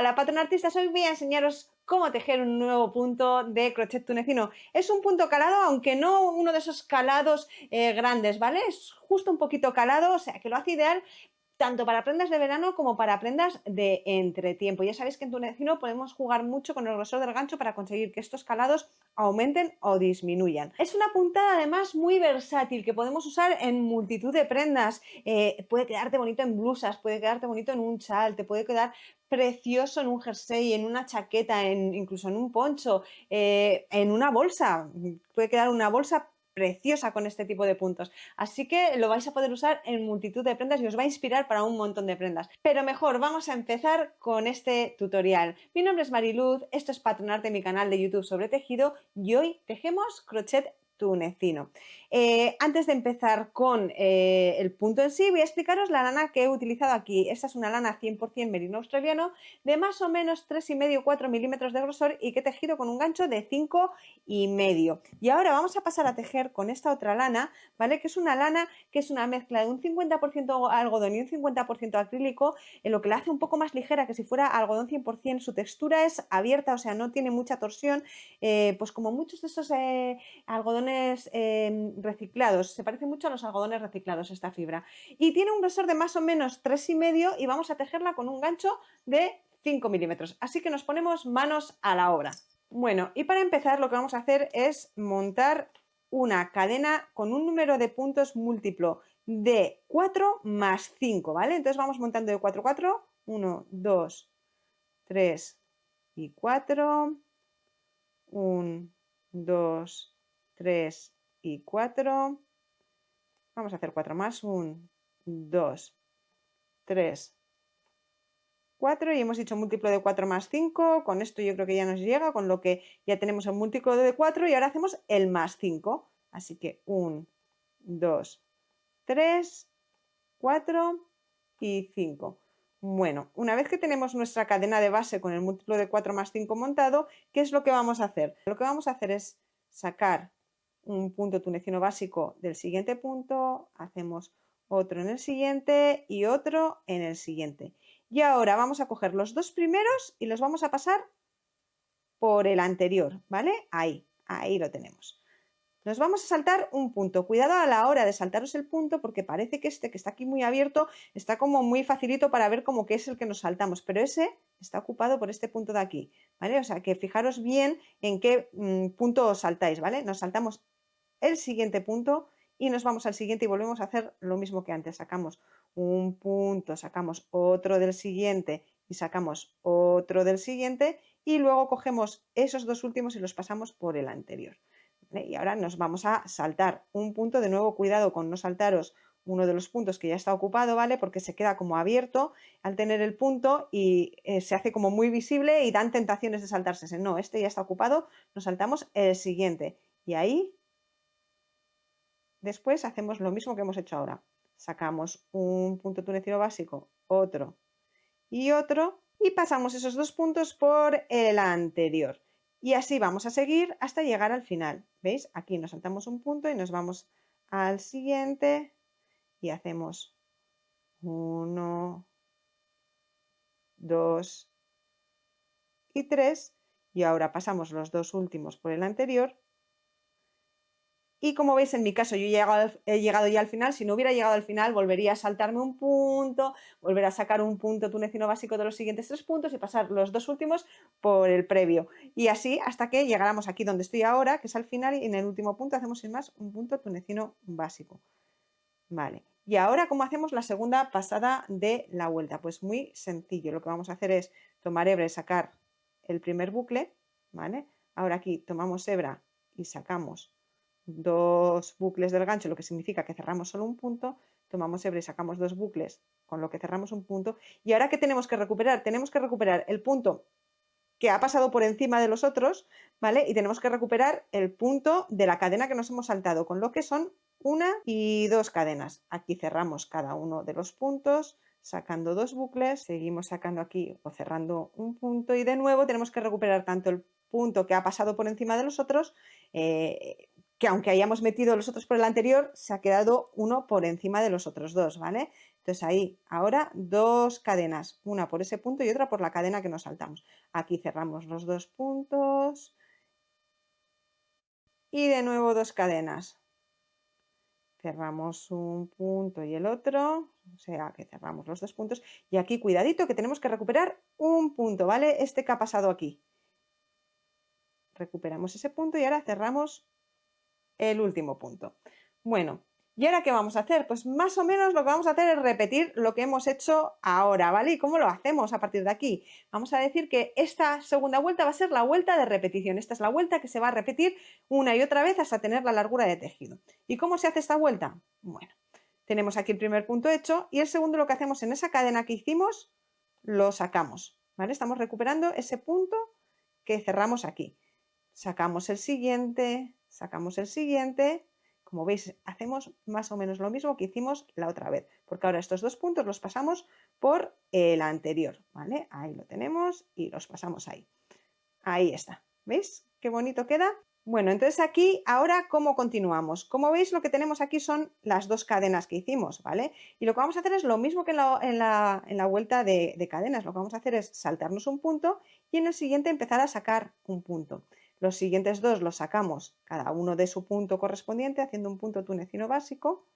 Hola patronartistas, hoy voy a enseñaros cómo tejer un nuevo punto de crochet tunecino. Es un punto calado, aunque no uno de esos calados grandes, ¿vale? Es justo un poquito calado, o sea que lo hace ideal tanto para prendas de verano como para prendas de entretiempo. Ya sabéis que en tunecino podemos jugar mucho con el grosor del gancho para conseguir que estos calados aumenten o disminuyan. Es una puntada además muy versátil que podemos usar en multitud de prendas. Puede quedarte bonito en blusas, puede quedarte bonito en un chal, te puede quedar precioso en un jersey, en una chaqueta, incluso en un poncho, en una bolsa. Puede quedar una bolsa preciosa con este tipo de puntos. Así que lo vais a poder usar en multitud de prendas y os va a inspirar para un montón de prendas. Pero mejor, vamos a empezar con este tutorial. Mi nombre es Mariluz, esto es Patronarte, mi canal de YouTube sobre tejido, y hoy tejemos crochet tunecino. Antes de empezar con el punto en sí, voy a explicaros la lana que he utilizado aquí. Esta es una lana 100% merino australiano de más o menos 3,5-4 milímetros de grosor y que he tejido con un gancho de 5,5. Y ahora vamos a pasar a tejer con esta otra lana, ¿vale? Que es una lana que es una mezcla de un 50% algodón y un 50% acrílico, en lo que la hace un poco más ligera que si fuera algodón 100%. Su textura es abierta, o sea, no tiene mucha torsión, pues como muchos de esos algodones reciclados. Se parece mucho a los algodones reciclados esta fibra. Y tiene un grosor de más o menos 3,5 y vamos a tejerla con un gancho de 5 milímetros. Así que nos ponemos manos a la obra. Bueno, y para empezar lo que vamos a hacer es montar una cadena con un número de puntos múltiplo de 4 más 5, ¿vale? Entonces vamos montando de 4 4, 1, 2, 3 y 4, 1, 2, 3 y 4. Vamos a hacer 4 más, 1, 2, 3, 4 y hemos dicho múltiplo de 4 más 5, con esto yo creo que ya nos llega, con lo que ya tenemos el múltiplo de 4 y ahora hacemos el más 5, así que 1, 2, 3, 4 y 5. Bueno, una vez que tenemos nuestra cadena de base con el múltiplo de 4 más 5 montado, ¿qué es lo que vamos a hacer? Lo que vamos a hacer es sacar un punto tunecino básico del siguiente punto, hacemos otro en el siguiente y otro en el siguiente. Y ahora vamos a coger los dos primeros y los vamos a pasar por el anterior, ¿vale? Ahí lo tenemos. Nos vamos a saltar un punto. Cuidado a la hora de saltaros el punto porque parece que este que está aquí muy abierto está como muy facilito para ver como que es el que nos saltamos, pero ese está ocupado por este punto de aquí, ¿vale? O sea que fijaros bien en qué punto os saltáis, ¿vale? Nos saltamos el siguiente punto y nos vamos al siguiente y volvemos a hacer lo mismo que antes. Sacamos un punto, sacamos otro del siguiente y sacamos otro del siguiente y luego cogemos esos dos últimos y los pasamos por el anterior. Y ahora nos vamos a saltar un punto, de nuevo cuidado con no saltaros uno de los puntos que ya está ocupado, ¿vale? Porque se queda como abierto al tener el punto y se hace como muy visible y dan tentaciones de saltarse. No, este ya está ocupado, nos saltamos el siguiente y ahí después hacemos lo mismo que hemos hecho ahora. Sacamos un punto tunecino básico, otro y otro y pasamos esos dos puntos por el anterior. Y así vamos a seguir hasta llegar al final. ¿Veis? Aquí nos saltamos un punto y nos vamos al siguiente y hacemos 1, 2 y 3. Y ahora pasamos los dos últimos por el anterior. Y como veis, en mi caso yo he llegado ya al final. Si no hubiera llegado al final, volvería a saltarme un punto, volver a sacar un punto tunecino básico de los siguientes 3 puntos y pasar los dos últimos por el previo. Y así hasta que llegáramos aquí donde estoy ahora, que es al final, y en el último punto hacemos sin más un punto tunecino básico. Vale. Y ahora, ¿cómo hacemos la segunda pasada de la vuelta? Pues muy sencillo. Lo que vamos a hacer es tomar hebra y sacar el primer bucle, ¿vale? Ahora aquí tomamos hebra y sacamos dos bucles del gancho, lo que significa que cerramos solo un punto, tomamos hebra y sacamos dos bucles, con lo que cerramos un punto. Y ahora, ¿qué tenemos que recuperar? Tenemos que recuperar el punto que ha pasado por encima de los otros, ¿vale? Y tenemos que recuperar el punto de la cadena que nos hemos saltado, con lo que son una y dos cadenas. Aquí cerramos cada uno de los puntos, sacando dos bucles, seguimos sacando aquí o cerrando un punto y de nuevo tenemos que recuperar tanto el punto que ha pasado por encima de los otros, que aunque hayamos metido los otros por el anterior, se ha quedado uno por encima de los otros dos, ¿vale? Entonces ahí, ahora 2 cadenas, una por ese punto y otra por la cadena que nos saltamos. Aquí cerramos los 2 puntos y de nuevo 2 cadenas. Cerramos un punto y el otro, o sea que cerramos los 2 puntos. Y aquí cuidadito que tenemos que recuperar un punto, ¿vale? Este que ha pasado aquí. Recuperamos ese punto y ahora cerramos el último punto. Bueno, ¿y ahora qué vamos a hacer? Pues más o menos lo que vamos a hacer es repetir lo que hemos hecho ahora, ¿vale? ¿Y cómo lo hacemos a partir de aquí? Vamos a decir que esta segunda vuelta va a ser la vuelta de repetición. Esta es la vuelta que se va a repetir una y otra vez hasta tener la largura de tejido. ¿Y cómo se hace esta vuelta? Bueno, tenemos aquí el primer punto hecho y el segundo lo que hacemos en esa cadena que hicimos, lo sacamos, ¿vale? Estamos recuperando ese punto que cerramos aquí. Sacamos el siguiente, sacamos el siguiente. Como veis, hacemos más o menos lo mismo que hicimos la otra vez, porque ahora estos 2 puntos los pasamos por el anterior, ¿vale? Ahí lo tenemos y los pasamos ahí. Ahí está. ¿Veis qué bonito queda? Bueno, entonces aquí, ahora, ¿cómo continuamos? Como veis, lo que tenemos aquí son las 2 cadenas que hicimos, ¿vale? Y lo que vamos a hacer es lo mismo que en la vuelta de cadenas. Lo que vamos a hacer es saltarnos un punto y en el siguiente empezar a sacar un punto. Los siguientes 2 los sacamos cada uno de su punto correspondiente, haciendo un punto tunecino básico.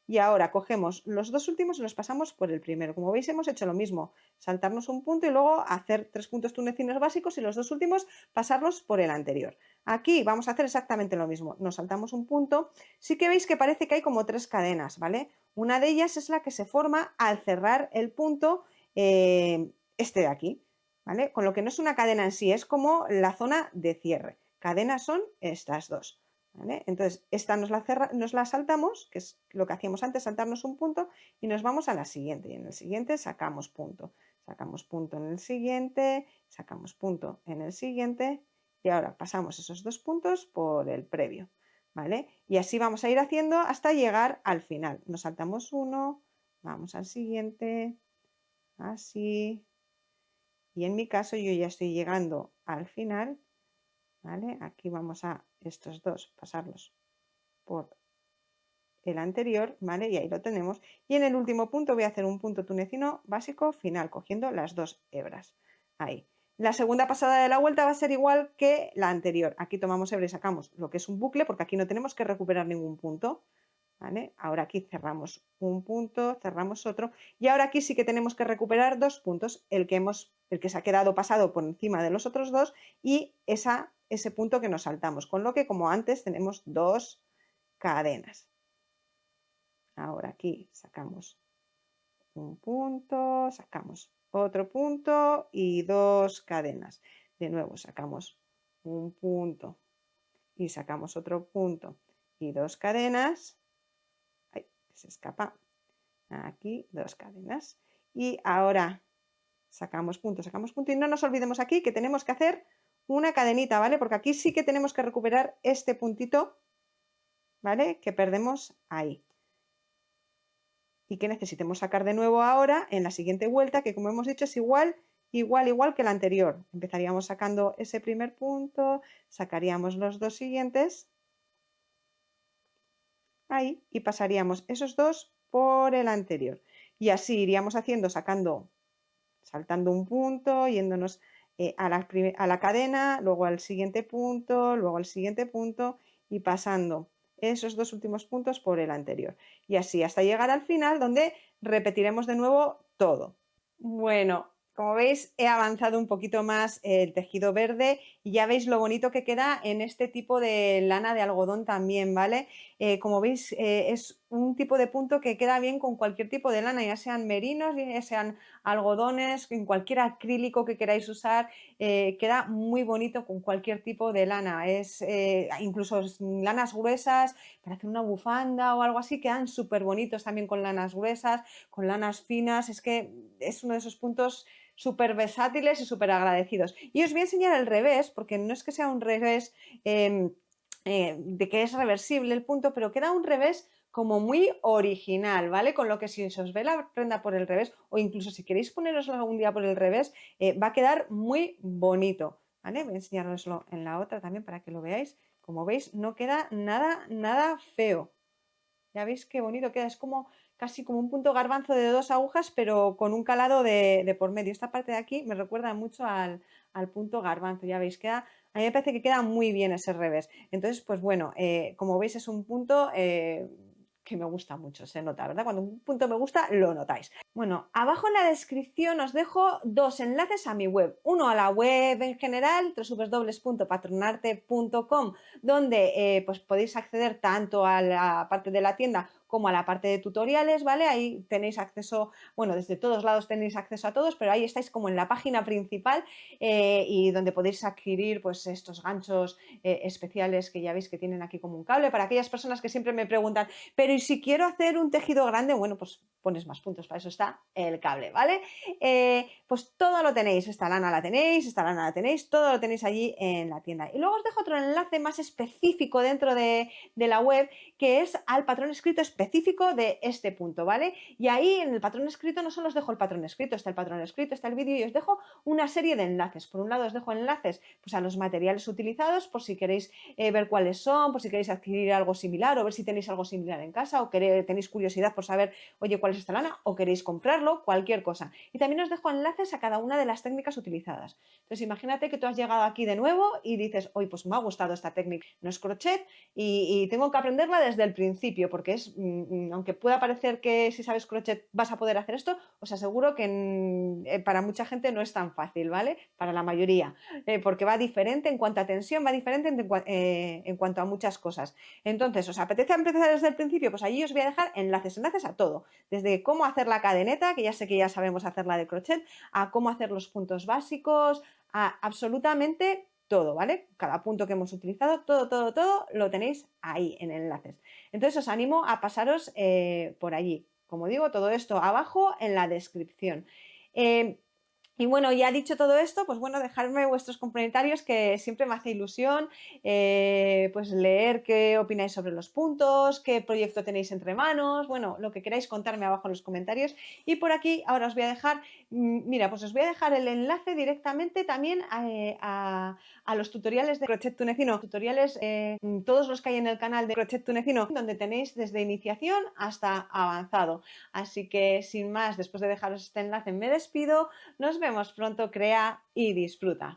Y ahora cogemos los 2 últimos y los pasamos por el primero. Como veis, hemos hecho lo mismo, saltarnos un punto y luego hacer 3 puntos tunecinos básicos y los 2 últimos pasarlos por el anterior. Aquí vamos a hacer exactamente lo mismo, nos saltamos un punto. Sí que veis que parece que hay como 3 cadenas, ¿vale? Una de ellas es la que se forma al cerrar el punto este de aquí, ¿vale? Con lo que no es una cadena en sí, es como la zona de cierre. Cadenas son estas dos. ¿Vale? Entonces, esta nos la saltamos, que es lo que hacíamos antes, saltarnos un punto, y nos vamos a la siguiente. Y en el siguiente sacamos punto en el siguiente, sacamos punto en el siguiente, y ahora pasamos esos 2 puntos por el previo. ¿Vale? Y así vamos a ir haciendo hasta llegar al final. Nos saltamos uno, vamos al siguiente, así. Y en mi caso yo ya estoy llegando al final. ¿Vale? Aquí vamos a estos 2 pasarlos por el anterior, ¿vale? Y ahí lo tenemos. Y en el último punto voy a hacer un punto tunecino básico final, cogiendo las 2 hebras. Ahí. La segunda pasada de la vuelta va a ser igual que la anterior. Aquí tomamos hebra y sacamos lo que es un bucle, porque aquí no tenemos que recuperar ningún punto. ¿Vale? Ahora aquí cerramos un punto, cerramos otro. Y ahora aquí sí que tenemos que recuperar 2 puntos, el que se ha quedado pasado por encima de los otros 2 y ese punto que nos saltamos. Con lo que, como antes, tenemos 2 cadenas. Ahora aquí sacamos un punto, sacamos otro punto y 2 cadenas. De nuevo sacamos un punto y sacamos otro punto y 2 cadenas. Ay, se escapa. Aquí 2 cadenas. Y ahora sacamos punto y no nos olvidemos aquí que tenemos que hacer una cadenita, ¿vale? Porque aquí sí que tenemos que recuperar este puntito, ¿vale? Que perdemos ahí. Y que necesitemos sacar de nuevo ahora en la siguiente vuelta, que como hemos dicho es igual que la anterior. Empezaríamos sacando ese primer punto, sacaríamos los 2 siguientes, ahí, y pasaríamos esos 2 por el anterior. Y así iríamos haciendo, saltando un punto, yéndonos a la cadena, luego al siguiente punto, luego al siguiente punto y pasando esos 2 últimos puntos por el anterior. Y así hasta llegar al final donde repetiremos de nuevo todo. Bueno, como veis he avanzado un poquito más el tejido verde y ya veis lo bonito que queda en este tipo de lana de algodón también, ¿vale? Como veis es un tipo de punto que queda bien con cualquier tipo de lana, ya sean merinos, ya sean algodones, en cualquier acrílico que queráis usar, queda muy bonito con cualquier tipo de lana. Incluso lanas gruesas para hacer una bufanda o algo así, quedan súper bonitos también con lanas gruesas, con lanas finas, es que es uno de esos puntos súper versátiles y súper agradecidos. Y os voy a enseñar el revés, porque no es que sea un revés de que es reversible el punto, pero queda un revés como muy original, ¿vale? Con lo que si os ve la prenda por el revés o incluso si queréis poneroslo algún día por el revés, va a quedar muy bonito, ¿vale? Voy a enseñároslo en la otra también para que lo veáis. Como veis, no queda nada feo. Ya veis qué bonito queda, es como casi como un punto garbanzo de 2 agujas, pero con un calado de por medio. Esta parte de aquí me recuerda mucho al punto garbanzo, ya veis, a mí me parece que queda muy bien ese revés. Entonces, pues bueno, como veis es un punto que me gusta mucho, se nota, ¿verdad? Cuando un punto me gusta, lo notáis. Bueno, abajo en la descripción os dejo 2 enlaces a mi web. Uno a la web en general, www.patronarte.com, donde pues podéis acceder tanto a la parte de la tienda como a la parte de tutoriales, ¿vale? Ahí tenéis acceso, bueno, desde todos lados tenéis acceso a todos, pero ahí estáis como en la página principal y donde podéis adquirir pues estos ganchos especiales que ya veis que tienen aquí como un cable para aquellas personas que siempre me preguntan, pero ¿y si quiero hacer un tejido grande? Bueno, pues pones más puntos, para eso está el cable, ¿vale? Pues todo lo tenéis, esta lana la tenéis, todo lo tenéis allí en la tienda. Y luego os dejo otro enlace más específico dentro de la web, que es al patrón escrito específico de este punto, ¿vale? Y ahí en el patrón escrito no solo os dejo el patrón escrito, está el patrón escrito, está el vídeo y os dejo una serie de enlaces. Por un lado os dejo enlaces pues, a los materiales utilizados por si queréis ver cuáles son, por si queréis adquirir algo similar o ver si tenéis algo similar en casa o tenéis curiosidad por saber, oye, cuál es esta lana o queréis comprarlo, cualquier cosa. Y también os dejo enlaces a cada una de las técnicas utilizadas. Entonces imagínate que tú has llegado aquí de nuevo y dices, oye, pues me ha gustado esta técnica, no es crochet y tengo que aprenderla desde el principio porque es, aunque pueda parecer que si sabes crochet vas a poder hacer esto, os aseguro que para mucha gente no es tan fácil, ¿vale? Para la mayoría, porque va diferente en cuanto a tensión, va diferente en cuanto a muchas cosas. Entonces, ¿os apetece empezar desde el principio? Pues allí os voy a dejar enlaces a todo, desde cómo hacer la cadeneta, que ya sé que ya sabemos hacerla de crochet, a cómo hacer los puntos básicos, a absolutamente todo, ¿vale? Cada punto que hemos utilizado, todo lo tenéis ahí en enlaces. Entonces os animo a pasaros por allí. Como digo, todo esto abajo en la descripción. Y bueno, ya dicho todo esto, pues bueno, dejadme vuestros comentarios que siempre me hace ilusión pues leer qué opináis sobre los puntos, qué proyecto tenéis entre manos, bueno, lo que queráis contarme abajo en los comentarios. Y por aquí ahora os voy a dejar, mira, pues os voy a dejar el enlace directamente también a los tutoriales de crochet tunecino, tutoriales todos los que hay en el canal de crochet tunecino, donde tenéis desde iniciación hasta avanzado. Así que sin más, después de dejaros este enlace me despido. Nos vemos pronto, crea y disfruta.